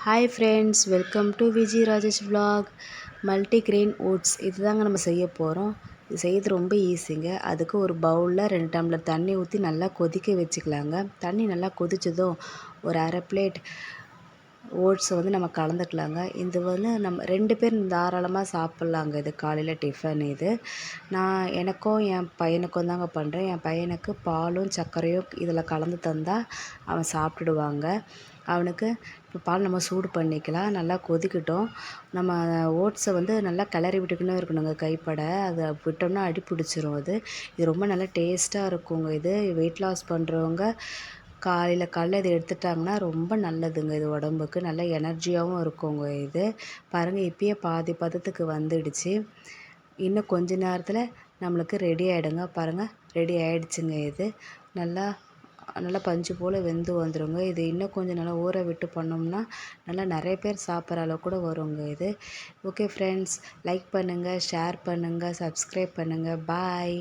Hi friends, welcome to Viji Rajesh vlog. Multigrain oats இதுதாங்க நம்ம செய்ய போகிறோம். இது செய்யறது ரொம்ப ஈஸிங்க. அதுக்கு ஒரு பவுலில் 2 டம்ளர் தண்ணி ஊற்றி நல்லா கொதிக்க வச்சுக்கலாங்க. தண்ணி நல்லா கொதிச்சதும் ஒரு அரை பிளேட் ஓட்ஸை நம்ம கலந்துக்கலாங்க. இது நம்ம 2 பேர் தாராளமாக சாப்பிட்லாங்க. இது காலையில் டிஃபன். இது நான் எனக்கும் என் பையனுக்கும் தாங்க பண்ணுறேன். என் பையனுக்கு பாலும் சர்க்கரையும் இதில் கலந்து தந்தால் அவன் சாப்பிட்டுடுவாங்க. அவனுக்கு இப்போ பால் நம்ம சூடு பண்ணிக்கலாம். நல்லா கொதிக்கட்டும். நம்ம ஓட்ஸை நல்லா கிளறி விட்டுக்கினே இருக்கணுங்க கைப்பட. அதை விட்டோம்னா அடி பிடிச்சிரும். இது ரொம்ப நல்லா டேஸ்ட்டாக இருக்குங்க. இது வெயிட் லாஸ் பண்ணுறவங்க காலையில் இதை எடுத்துட்டாங்கன்னா ரொம்ப நல்லதுங்க. இது உடம்புக்கு நல்ல எனர்ஜியாகவும் இருக்குங்க. இது பாருங்கள், இப்பயே பாதி பதத்துக்கு வந்துடுச்சு. இன்னும் கொஞ்ச நேரத்தில் நம்மளுக்கு ரெடி ஆகிடுங்க. பாருங்கள், ரெடி ஆகிடுச்சுங்க. இது நல்லா நல்லா பஞ்சு போல் வெந்து வந்துடுங்க. இது இன்னும் கொஞ்சம் நல்லா ஊற விட்டு பண்ணோம்னா நல்லா நிறைய பேர் சாப்பிட்ற அளவு கூட வருங்க. இது ஓகே ஃப்ரெண்ட்ஸ், லைக் பண்ணுங்கள், ஷேர் பண்ணுங்கள், சப்ஸ்கிரைப் பண்ணுங்கள். பாய்.